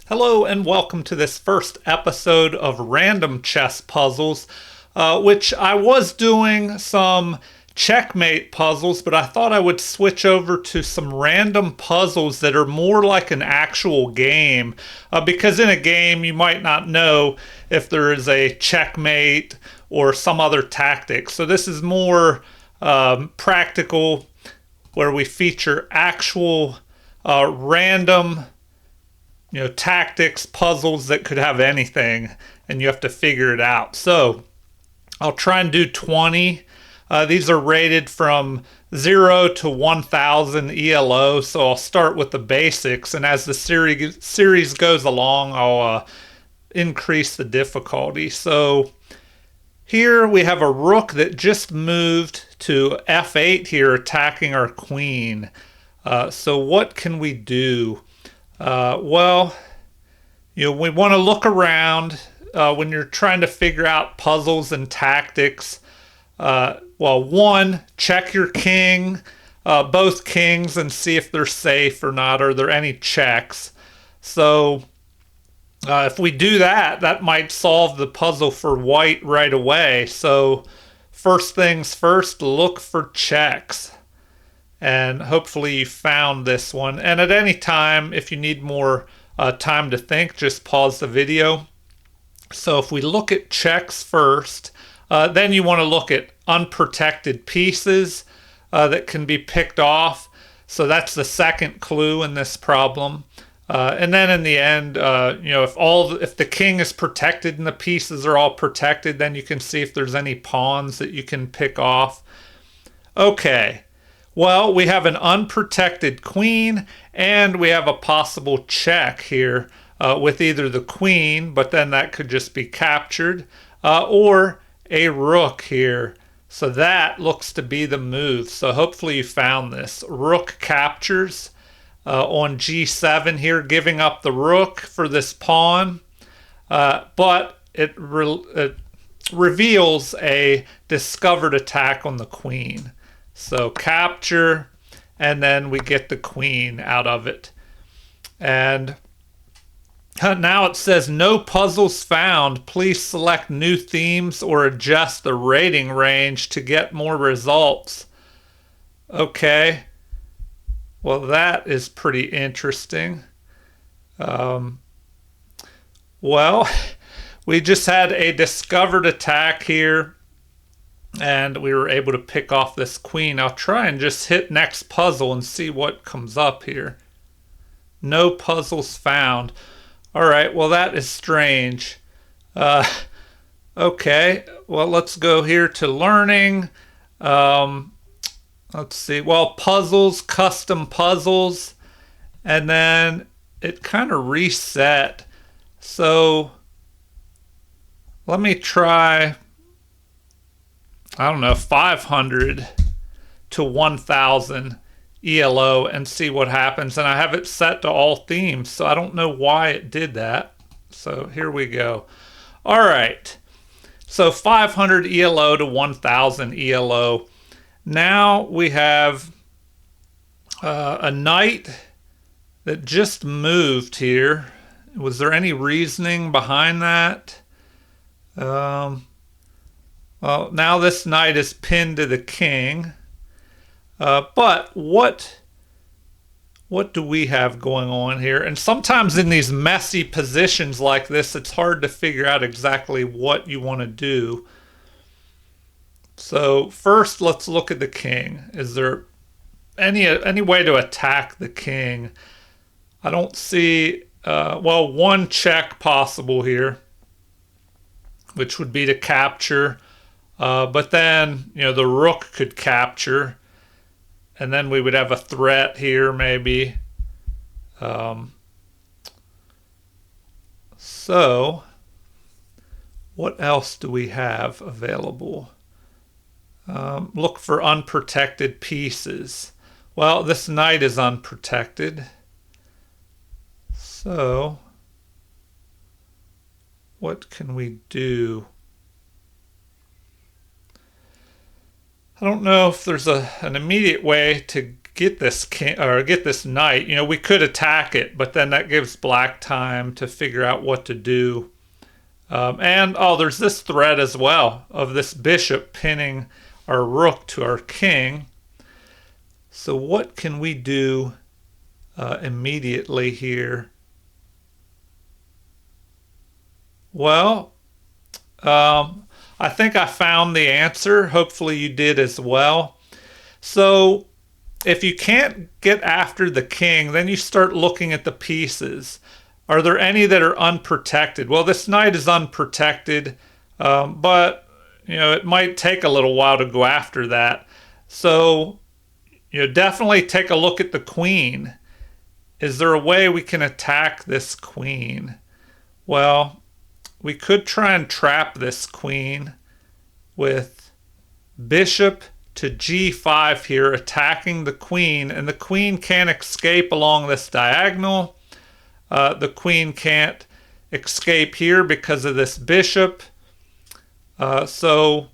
Hello and welcome to this first episode of Random Chess Puzzles, which I was doing some checkmate puzzles, but I thought I would switch over to some random puzzles that are more like an actual game, because in a game you might not know if there is a checkmate or some other tactic. So this is more practical, where we feature actual random tactics, puzzles that could have anything, and you have to figure it out. So I'll try and do 20. These are rated from 0 to 1000 ELO, so I'll start with the basics, and as the series goes along, I'll increase the difficulty. So here we have a rook that just moved to f8 here, attacking our queen. So what can we do? Well, we want to look around when you're trying to figure out puzzles and tactics. One, check your king, both kings, and see if they're safe or not. Are there any checks? So if we do that, that might solve the puzzle for white right away. So first things first, look for checks. And hopefully you found this one. And at any time, if you need more time to think, just pause the video. So if we look at checks first, then you want to look at unprotected pieces that can be picked off. So that's the second clue in this problem. And then in the end, if the king is protected and the pieces are all protected, then you can see if there's any pawns that you can pick off. Okay. Well, we have an unprotected queen, and we have a possible check here with either the queen, but then that could just be captured, or a rook here. So that looks to be the move. So hopefully you found this. Rook captures on g7 here, giving up the rook for this pawn, but it reveals a discovered attack on the queen. So capture, and then we get the queen out of it. And now it says no puzzles found. Please select new themes or adjust the rating range to get more results. Okay. Well, that is pretty interesting. We just had a discovered attack here, and we were able to pick off this queen. I'll try and just hit next puzzle and see what comes up here. No puzzles found. All right, well, that is strange. Okay, well, let's go here to learning. Let's see. Well, puzzles, custom puzzles, and then it kind of reset. So let me try, 500 to 1000 ELO and see what happens. And I have it set to all themes, so I don't know why it did that. So here we go. All right. So 500 ELO to 1000 ELO. Now we have a knight that just moved here. Was there any reasoning behind that? Well, now this knight is pinned to the king. But what do we have going on here? And sometimes in these messy positions like this, it's hard to figure out exactly what you want to do. So first, let's look at the king. Is there any way to attack the king? I don't see, one check possible here, which would be to capture. But then, the rook could capture, and then we would have a threat here, maybe. So, what else do we have available? Look for unprotected pieces. Well, this knight is unprotected. So, what can we do? I don't know if there's an immediate way to get this king or get this knight. You know, we could attack it, but then that gives black time to figure out what to do. And oh, there's this threat as well of this bishop pinning our rook to our king. So what can we do immediately here? Well, I think I found the answer. Hopefully you did as well. So if you can't get after the king, then you start looking at the pieces. Are there any that are unprotected? Well, this knight is unprotected, but you know, it might take a little while to go after that. So you know, definitely take a look at the queen. Is there a way we can attack this queen? Well, we could try and trap this queen with bishop to g5 here, attacking the queen, and the queen can't escape along this diagonal. The queen can't escape here because of this bishop. So,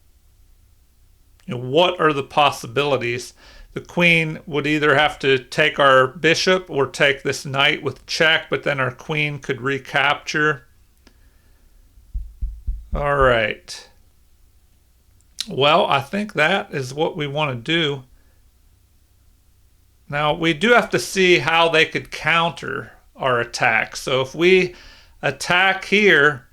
you know, what are the possibilities? The queen would either have to take our bishop or take this knight with check, but then our queen could recapture. All right. Well, I think that is what we want to do. Now, we do have to see how they could counter our attack. So if we attack here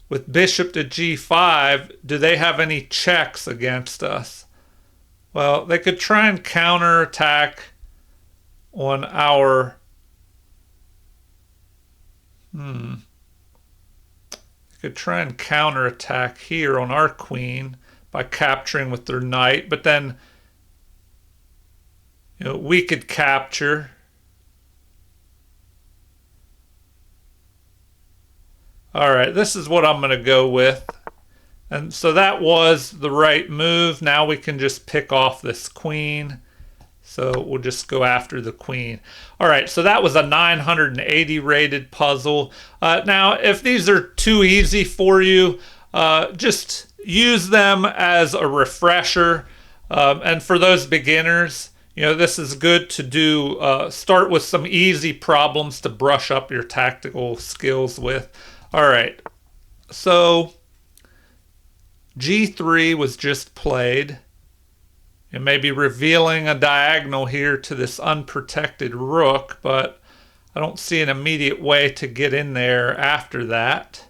with bishop to g5, do they have any checks against us? Well, they could try and counterattack on our... They could try and counterattack here on our queen by capturing with their knight, but then you know, we could capture. All right, this is what I'm going to go with. And so that was the right move. Now we can just pick off this queen. So we'll just go after the queen. All right, so that was a 980 rated puzzle. Now, if these are too easy for you, just use them as a refresher. And for those beginners, you know, this is good to do. Start with some easy problems to brush up your tactical skills with. All right, so G3 was just played. It may be revealing a diagonal here to this unprotected rook, but I don't see an immediate way to get in there after that.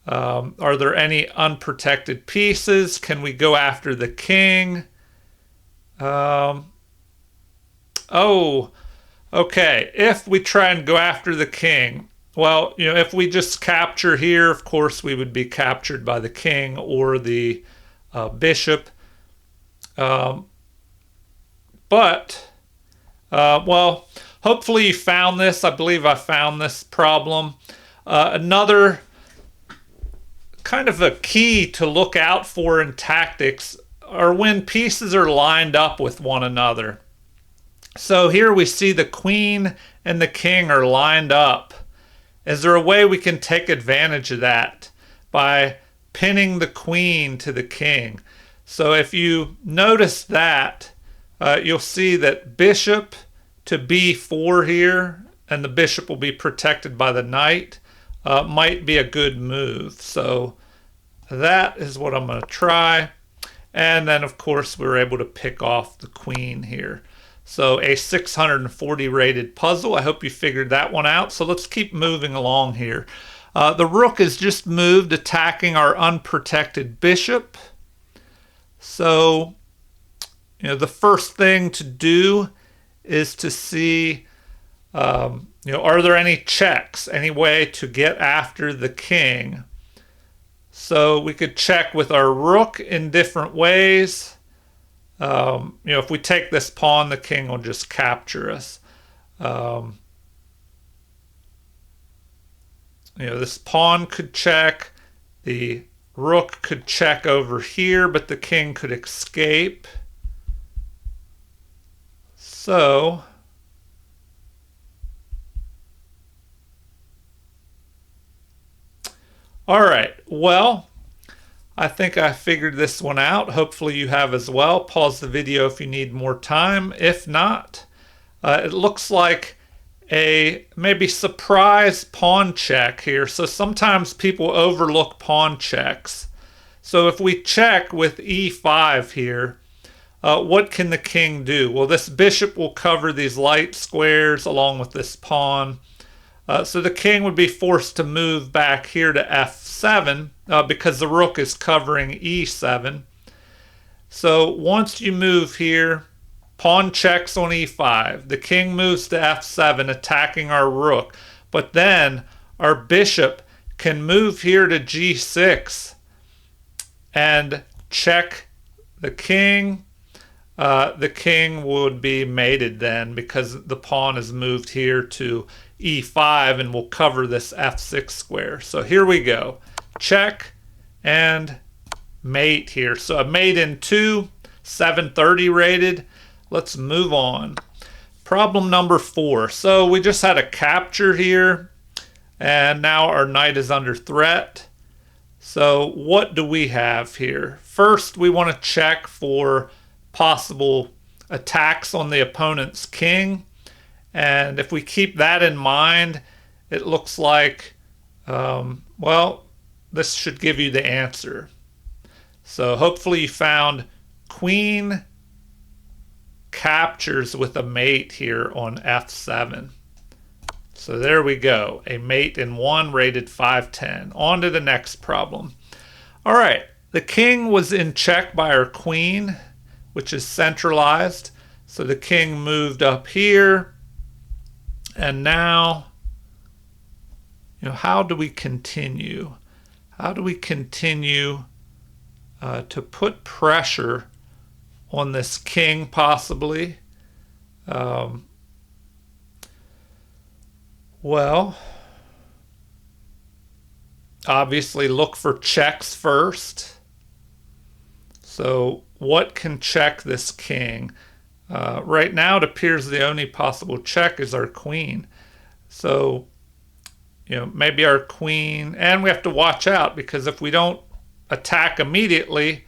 Are there any unprotected pieces? Can we go after the king? Oh, okay. If we try and go after the king, well, you know, if we just capture here, of course, we would be captured by the king or the bishop. Well, hopefully you found this. I believe I found this problem. Another kind of a key to look out for in tactics are when pieces are lined up with one another. So here we see the queen and the king are lined up. Is there a way we can take advantage of that by pinning the queen to the king? So if you notice that, you'll see that bishop to b4 here, and the bishop will be protected by the knight, might be a good move. So that is what I'm going to try. And then, of course, we were able to pick off the queen here. So a 640 rated puzzle. I hope you figured that one out. So let's keep moving along here. The rook is just moved, attacking our unprotected bishop. So, you know, the first thing to do is to see, you know, are there any checks, any way to get after the king? So we could check with our rook in different ways. You know, if we take this pawn, the king will just capture us. You know, this pawn could check. The rook could check over here, but the king could escape. So all right, well, I think I figured this one out. Hopefully you have as well. Pause the video if you need more time. If not, it looks like a maybe surprise pawn check here. So sometimes people overlook pawn checks. So if we check with e5 here, what can the king do? Well, this bishop will cover these light squares along with this pawn. So the king would be forced to move back here to f7 because the rook is covering e7. So once you move here, pawn checks on e5. The king moves to f7, attacking our rook. But then our bishop can move here to g6 and check the king. The king would be mated then because the pawn is moved here to e5 and will cover this f6 square. So here we go. Check and mate here. So a mate in 2, 730 rated. Let's move on. Problem number 4. So we just had a capture here, and now our knight is under threat. So what do we have here? First, we want to check for possible attacks on the opponent's king. And if we keep that in mind, it looks like, well, this should give you the answer. So hopefully you found queen captures with a mate here on f7. So there we go, a mate in 1 rated 510. On to the next problem. All right, the king was in check by our queen, which is centralized. So the king moved up here. And now, how do we continue? How do we continue to put pressure on this king possibly? Well, obviously look for checks first. So what can check this king? Right now it appears the only possible check is our queen. So, maybe our queen, and we have to watch out because if we don't attack immediately,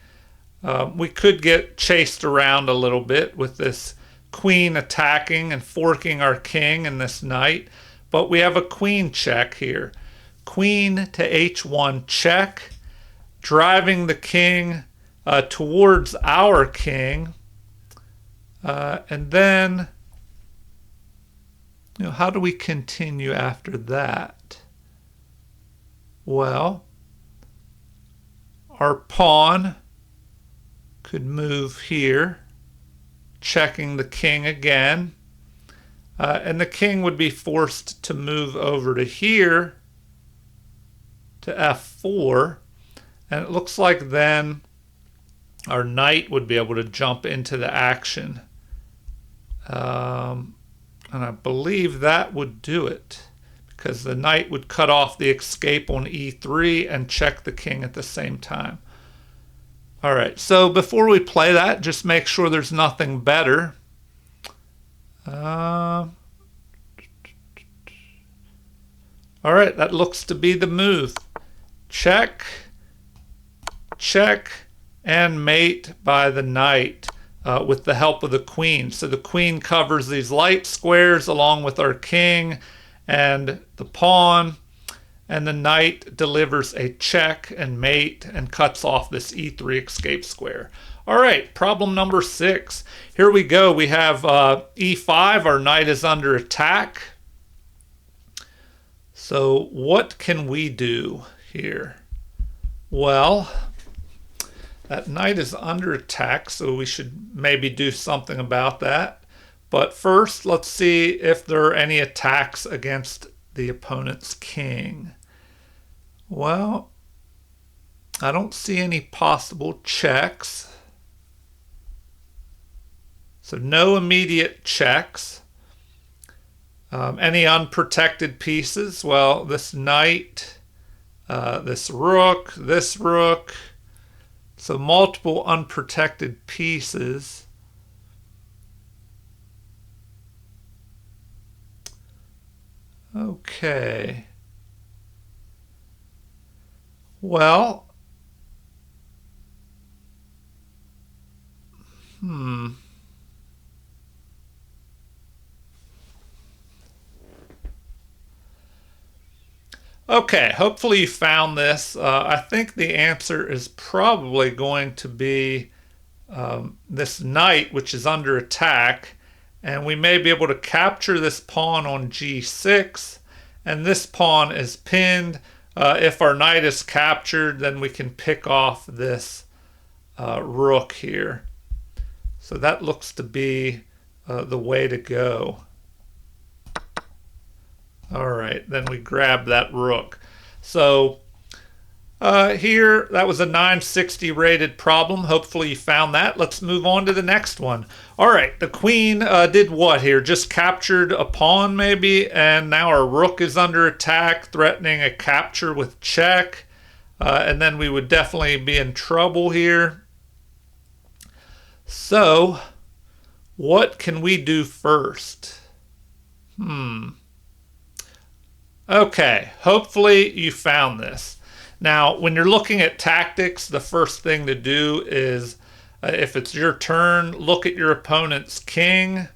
we could get chased around a little bit with this queen attacking and forking our king and this knight. But we have a queen check here. Queen to h1 check, driving the king towards our king. And then, how do we continue after that? Well, our pawn could move here, checking the king again. And the king would be forced to move over to here to f4. And it looks like then our knight would be able to jump into the action. And I believe that would do it because the knight would cut off the escape on e3 and check the king at the same time. All right, so before we play that, just make sure there's nothing better. All right, that looks to be the move. Check, check, and mate by the knight with the help of the queen. So the queen covers these light squares along with our king and the pawn, and the knight delivers a check and mate and cuts off this e3 escape square. All right, problem number 6. Here we go. We have e5. Our knight is under attack. So what can we do here? Well, that knight is under attack, so we should maybe do something about that. But first, let's see if there are any attacks against the opponent's king. Well, I don't see any possible checks. So no immediate checks. Any unprotected pieces? Well, this knight, this rook, this rook. So multiple unprotected pieces. Okay. Well, Okay, hopefully you found this. I think the answer is probably going to be this knight, which is under attack, and we may be able to capture this pawn on g6, and this pawn is pinned. If our knight is captured, then we can pick off this rook here. So that looks to be the way to go. All right, then we grab that rook. So here, that was a 960 rated problem. Hopefully you found that. Let's move on to the next one. All right, the queen did what here? Just captured a pawn maybe, and now our rook is under attack, threatening a capture with check. And then we would definitely be in trouble here. So, what can we do first? Okay, hopefully you found this. Now, when you're looking at tactics, the first thing to do is, if it's your turn, look at your opponent's king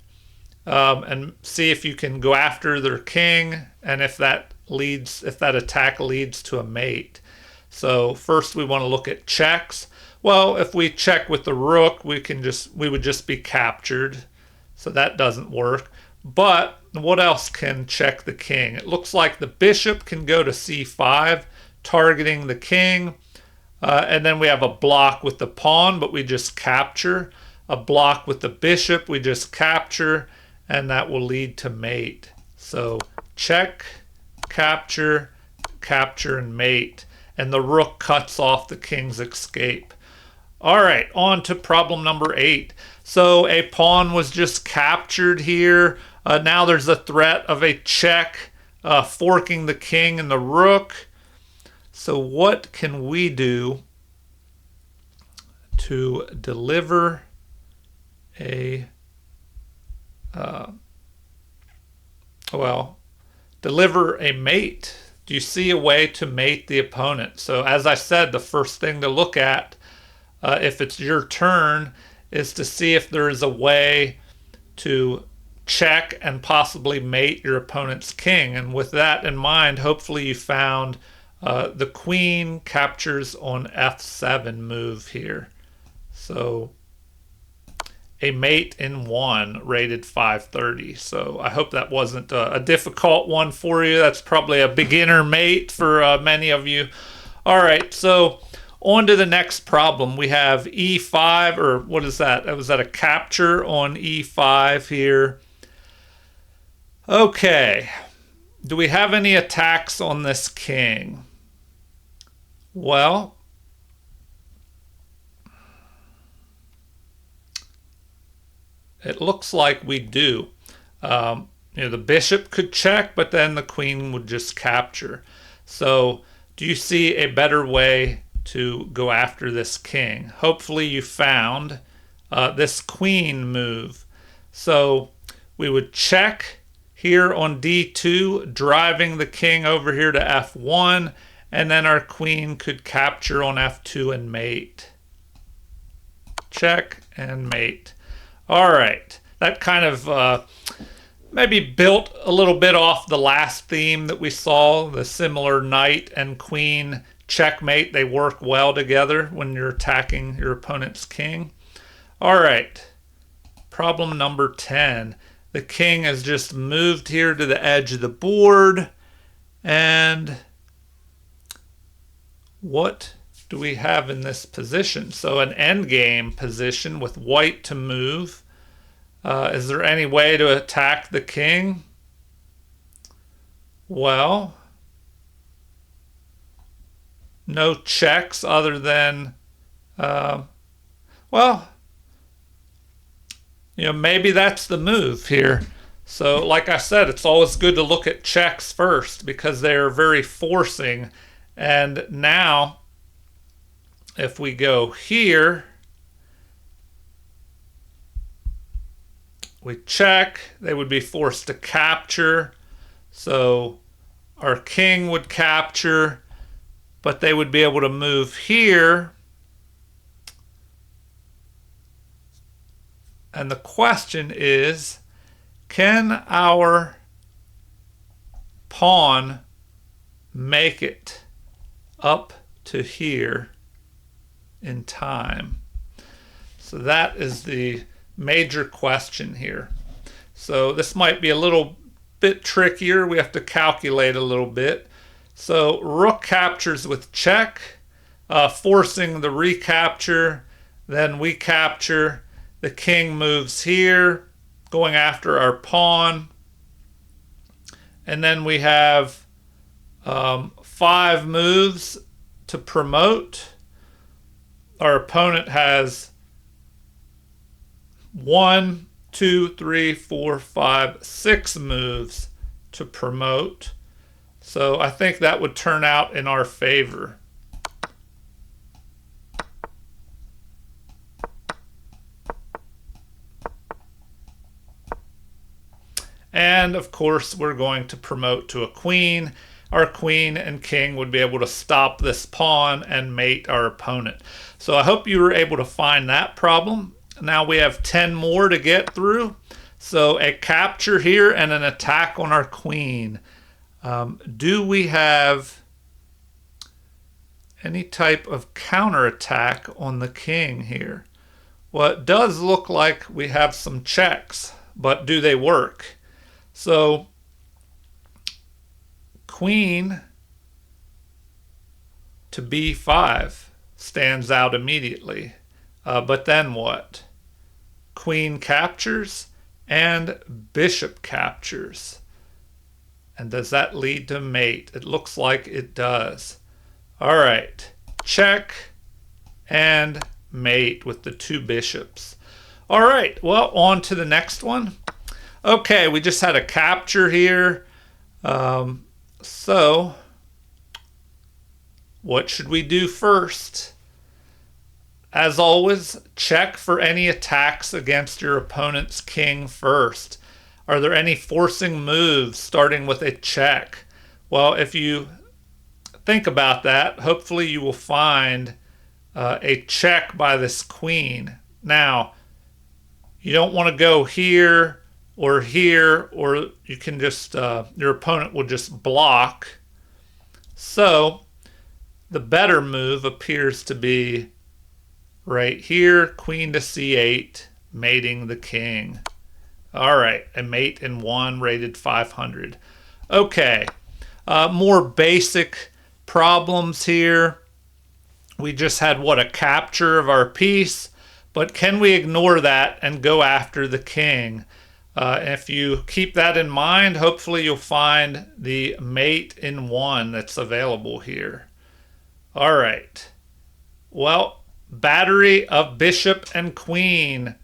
and see if you can go after their king, and if that attack leads to a mate. So first we want to look at checks. Well, if we check with the rook, we would just be captured. So that doesn't work. But what else can check the king? It looks like the bishop can go to c5, targeting the king. And then we have a block with the pawn, but we just capture. A block with the bishop, we just capture, and that will lead to mate. So check, capture, capture, and mate. And the rook cuts off the king's escape. All right, on to problem number 8. So a pawn was just captured here. Now there's a threat of a check, forking the king and the rook. So what can we do to deliver a, deliver a mate? Do you see a way to mate the opponent? So as I said, the first thing to look at, if it's your turn, is to see if there is a way to check and possibly mate your opponent's king. And with that in mind, hopefully you found the queen captures on f7 move here. So a mate in 1 rated 530. So I hope that wasn't a difficult one for you. That's probably a beginner mate for many of you. All right, so on to the next problem. We have e5, or what is that? Was that a capture on e5 here? Okay, do we have any attacks on this king? Well, it looks like we do. The bishop could check, but then the queen would just capture. So do you see a better way to go after this king? Hopefully you found this queen move. So we would check here on d2, driving the king over here to f1, and then our queen could capture on f2 and mate. Check and mate. All right, that kind of maybe built a little bit off the last theme that we saw, the similar knight and queen checkmate. They work well together when you're attacking your opponent's king. All right, problem number 10. The king has just moved here to the edge of the board. And what do we have in this position? So an endgame position with white to move. Is there any way to attack the king? Well, no checks other than, maybe that's the move here. So like I said, it's always good to look at checks first because they're very forcing. And now, if we go here, we check, they would be forced to capture. So our king would capture, but they would be able to move here. And the question is, can our pawn make it up to here in time? So that is the major question here. So this might be a little bit trickier. We have to calculate a little bit. So rook captures with check, forcing the recapture. Then we capture. The king moves here, going after our pawn. And then we have 5 moves to promote. Our opponent has 1, 2, 3, 4, 5, 6 moves to promote. So I think that would turn out in our favor. And of course, we're going to promote to a queen. Our queen and king would be able to stop this pawn and mate our opponent. So I hope you were able to find that problem. Now we have 10 more to get through. So a capture here and an attack on our queen. Do we have any type of counterattack on the king here? Well, it does look like we have some checks, but do they work? So queen to b5 stands out immediately. But then what? Queen captures and bishop captures. And does that lead to mate? It looks like it does. All right, check and mate with the 2 bishops. All right, well, on to the next one. Okay, we just had a capture here. So what should we do first? As always, check for any attacks against your opponent's king first. Are there any forcing moves starting with a check? Well, if you think about that, hopefully you will find a check by this queen. Now, you don't want to go here, or you can just, your opponent will just block. So the better move appears to be right here, queen to c8, mating the king. All right, a mate in 1, rated 500. Okay, more basic problems here. We just had, what, a capture of our piece, but can we ignore that and go after the king? If you keep that in mind, hopefully you'll find the mate in 1 that's available here. All right. Well, battery of bishop and queen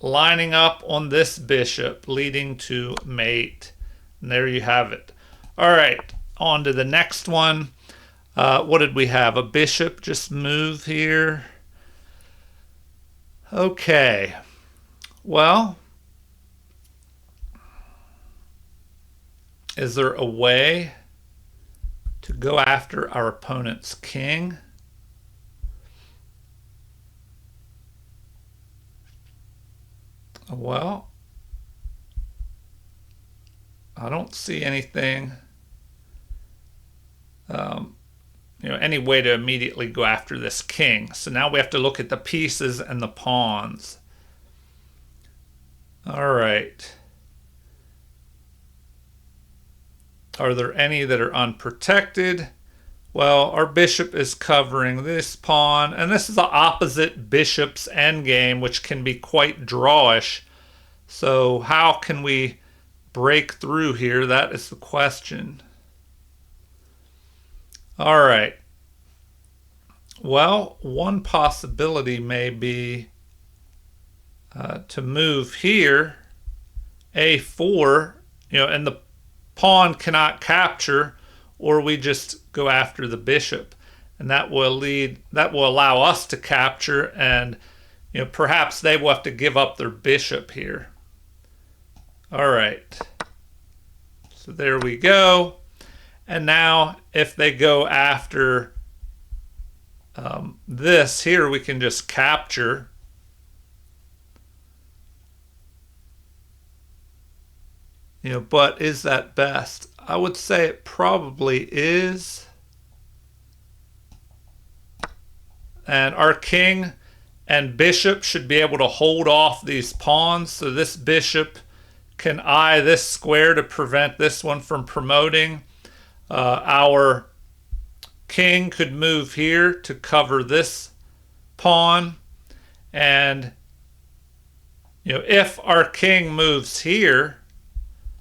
lining up on this bishop, leading to mate. And there you have it. All right, on to the next one. What did we have? A bishop just move here. Okay. Well, is there a way to go after our opponent's king? Well, I don't see anything, any way to immediately go after this king. So now we have to look at the pieces and the pawns. All right. Are there any that are unprotected? Well, our bishop is covering this pawn, and this is the opposite bishop's endgame, which can be quite drawish. So how can we break through here? That is the question. All right. Well, one possibility may be to move here, a4, and the pawn cannot capture, or we just go after the bishop, and that will allow us to capture, and perhaps they will have to give up their bishop here. All right, so there we go. And now if they go after this here, we can just capture. But is that best? I would say it probably is. And our king and bishop should be able to hold off these pawns. So this bishop can eye this square to prevent this one from promoting. Our king could move here to cover this pawn. And, if our king moves here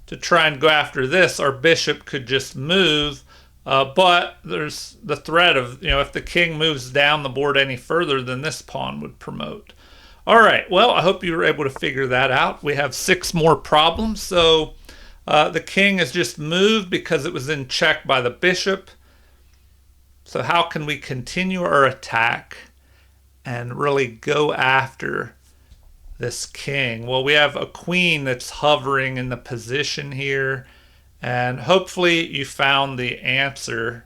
to try and go after this, our bishop could just move. But there's the threat of, if the king moves down the board any further, then this pawn would promote. All right, well, I hope you were able to figure that out. We have 6 more problems. So the king has just moved because it was in check by the bishop. So how can we continue our attack and really go after this king? Well, we have a queen that's hovering in the position here. And hopefully you found the answer.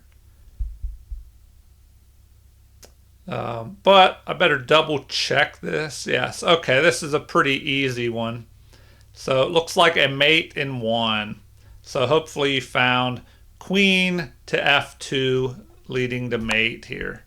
But I better double check this. Yes, okay, this is a pretty easy one. So it looks like a mate in 1. So hopefully you found queen to f2 leading to mate here.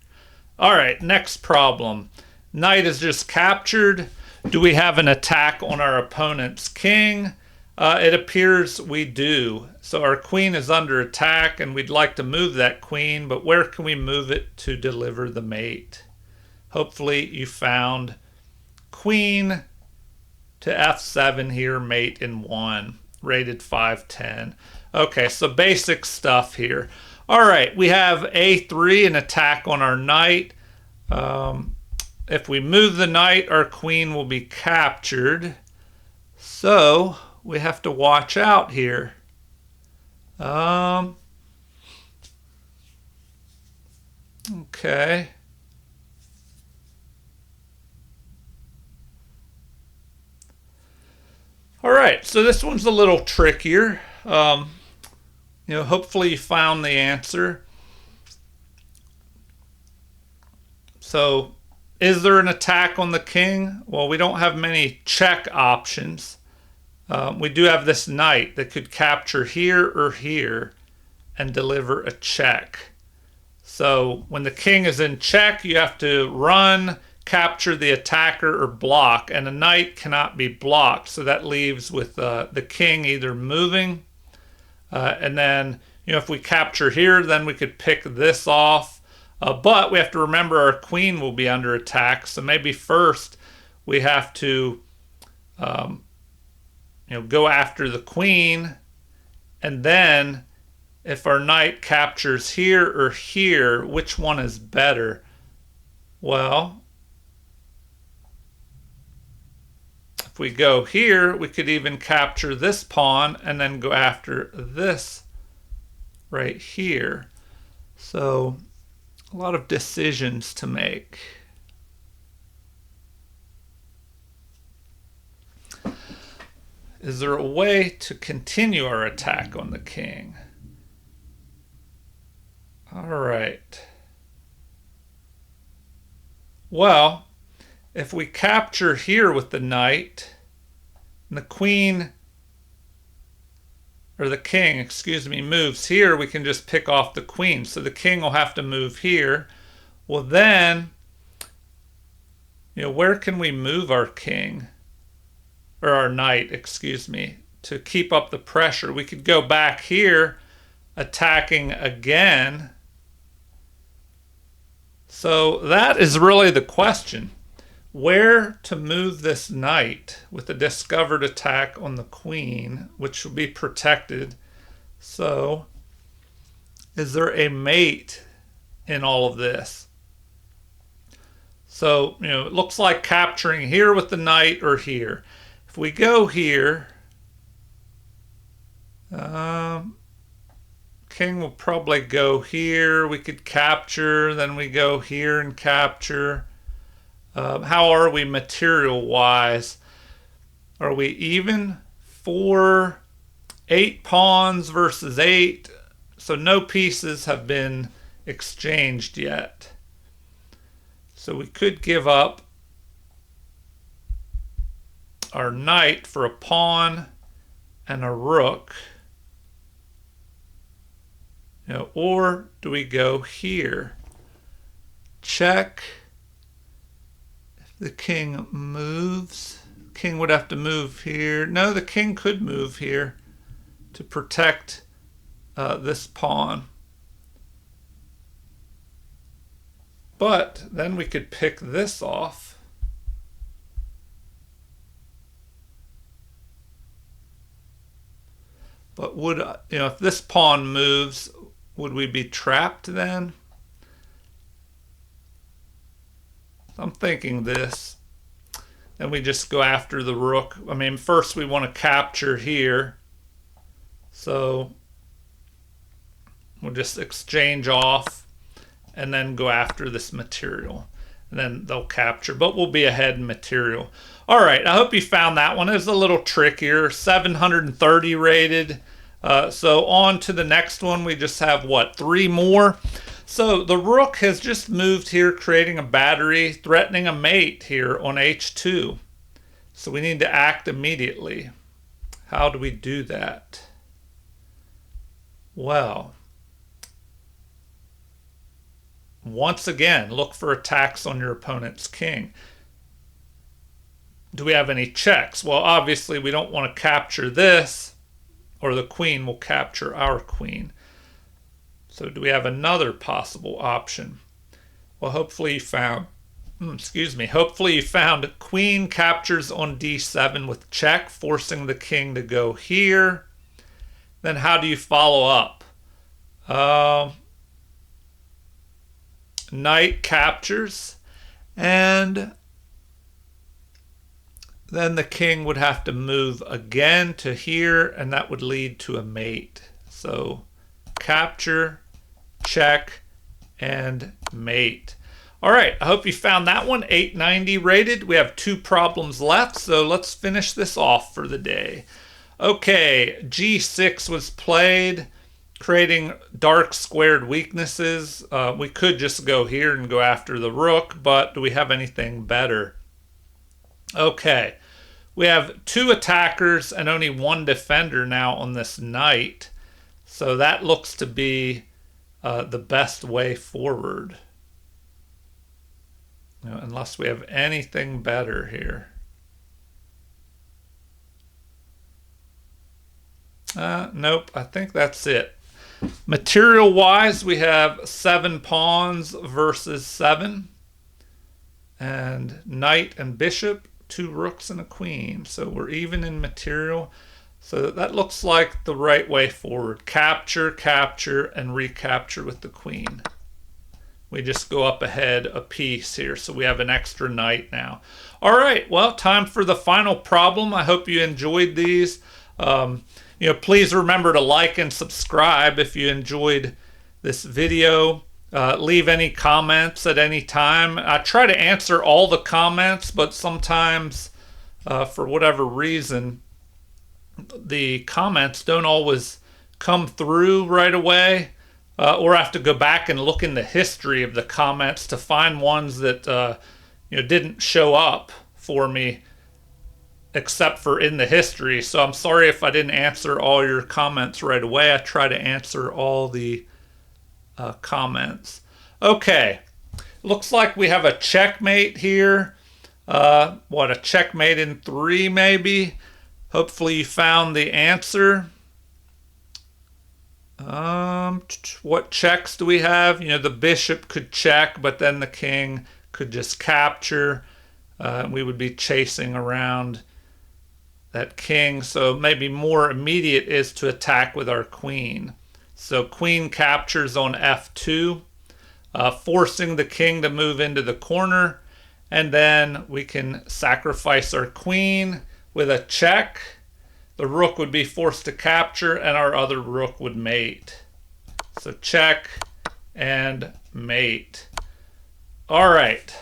All right, next problem. Knight is just captured. Do we have an attack on our opponent's king? It appears we do. So our queen is under attack and we'd like to move that queen, but where can we move it to deliver the mate? Hopefully you found queen to f7 here, mate in 1, rated 510. Okay, so basic stuff here. All right, we have a3, an attack on our knight. If we move the knight, our queen will be captured. So we have to watch out here. Okay. All right, so this one's a little trickier. Hopefully you found the answer. So, is there an attack on the king? Well, we don't have many check options. We do have this knight that could capture here or here and deliver a check. So when the king is in check, you have to run, capture the attacker, or block, and a knight cannot be blocked. So that leaves with the king either moving, and then if we capture here, then we could pick this off. But we have to remember our queen will be under attack. So maybe first we have to go after the queen, and then if our knight captures here or here, which one is better? Well, if we go here, we could even capture this pawn and then go after this right here. So a lot of decisions to make. Is there a way to continue our attack on the king? All right. Well, if we capture here with the knight, and the queen, or the king, excuse me, moves here, we can just pick off the queen. So the king will have to move here. Well then, where can we move our king? Or our knight, excuse me, to keep up the pressure? We could go back here, attacking again. So that is really the question. Where to move this knight with a discovered attack on the queen, which will be protected. So, is there a mate in all of this? So, it looks like capturing here with the knight or here. If we go here, king will probably go here. We could capture, then we go here and capture. How are we material-wise? Are we even for 8 pawns versus 8? So no pieces have been exchanged yet. So we could give up our knight for a pawn and a rook. Or do we go here? Check. If the king moves, king would have to move here. No, the king could move here to protect this pawn. But then we could pick this off. But would, if this pawn moves, would we be trapped then? I'm thinking this. Then we just go after the rook. I mean, first we want to capture here. So we'll just exchange off and then go after this material. And then they'll capture, but we'll be ahead in material. All right, I hope you found that one. It was a little trickier, 730 rated. So on to the next one. We just have, what, 3 more? So the rook has just moved here, creating a battery, threatening a mate here on h2. So we need to act immediately. How do we do that? Well, once again, look for attacks on your opponent's king. Do we have any checks? Well, obviously we don't want to capture this, or the queen will capture our queen. So do we have another possible option? Well, hopefully you found, hopefully you found queen captures on d7 with check, forcing the king to go here. Then how do you follow up? Knight captures, and then the king would have to move again to here, and that would lead to a mate. So capture, check, and mate. All right, I hope you found that one. 890 rated. We have 2 problems left, so let's finish this off for the day. Okay, g6 was played, creating dark squared weaknesses. We could just go here and go after the rook, but do we have anything better? Okay, we have 2 attackers and only 1 defender now on this knight. So that looks to be the best way forward. Unless we have anything better here. Nope, I think that's it. Material-wise, we have 7 pawns versus 7. And knight and bishop, 2 rooks and a queen. So we're even in material. So that looks like the right way forward. Capture, capture, and recapture with the queen. We just go up ahead a piece here. So we have an extra knight now. All right, well, time for the final problem. I hope you enjoyed these. Please remember to like and subscribe if you enjoyed this video. Leave any comments at any time. I try to answer all the comments, but sometimes, for whatever reason, the comments don't always come through right away, or I have to go back and look in the history of the comments to find ones that didn't show up for me except for in the history. So I'm sorry if I didn't answer all your comments right away. I try to answer all the comments. Okay, looks like we have a checkmate here. A checkmate in 3 maybe. Hopefully you found the answer. What checks do we have? The bishop could check, but then the king could just capture. We would be chasing around that king. So maybe more immediate is to attack with our queen. So queen captures on f2, forcing the king to move into the corner. And then we can sacrifice our queen with a check. The rook would be forced to capture, and our other rook would mate. So check and mate. All right.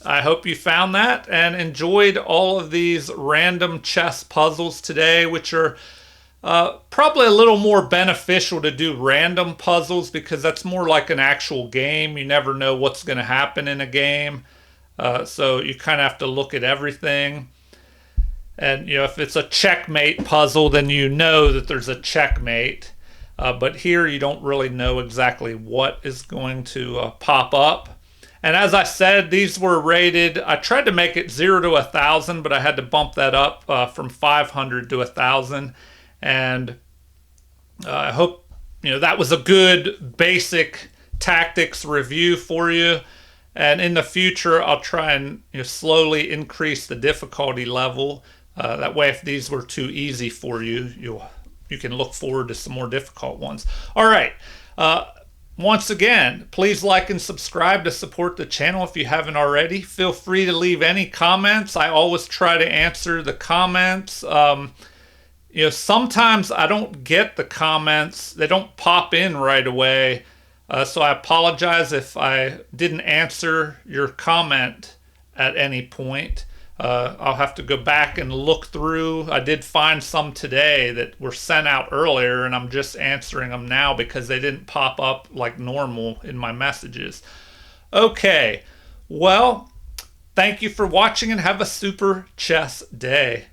I hope you found that and enjoyed all of these random chess puzzles today, which are probably a little more beneficial to do random puzzles because that's more like an actual game. You never know what's going to happen in a game. So you kind of have to look at everything. And, if it's a checkmate puzzle, then you know that there's a checkmate. But here you don't really know exactly what is going to pop up. And as I said, these were rated, I tried to make it 0 to 1,000, but I had to bump that up from 500 to 1,000. And I hope, that was a good basic tactics review for you. And in the future, I'll try and slowly increase the difficulty level. That way, if these were too easy for you, you can look forward to some more difficult ones. All right. Once again, please like and subscribe to support the channel if you haven't already. Feel free to leave any comments. I always try to answer the comments. Sometimes I don't get the comments. They don't pop in right away. So I apologize if I didn't answer your comment at any point. I'll have to go back and look through. I did find some today that were sent out earlier, and I'm just answering them now because they didn't pop up like normal in my messages. Okay, well, thank you for watching and have a super chess day.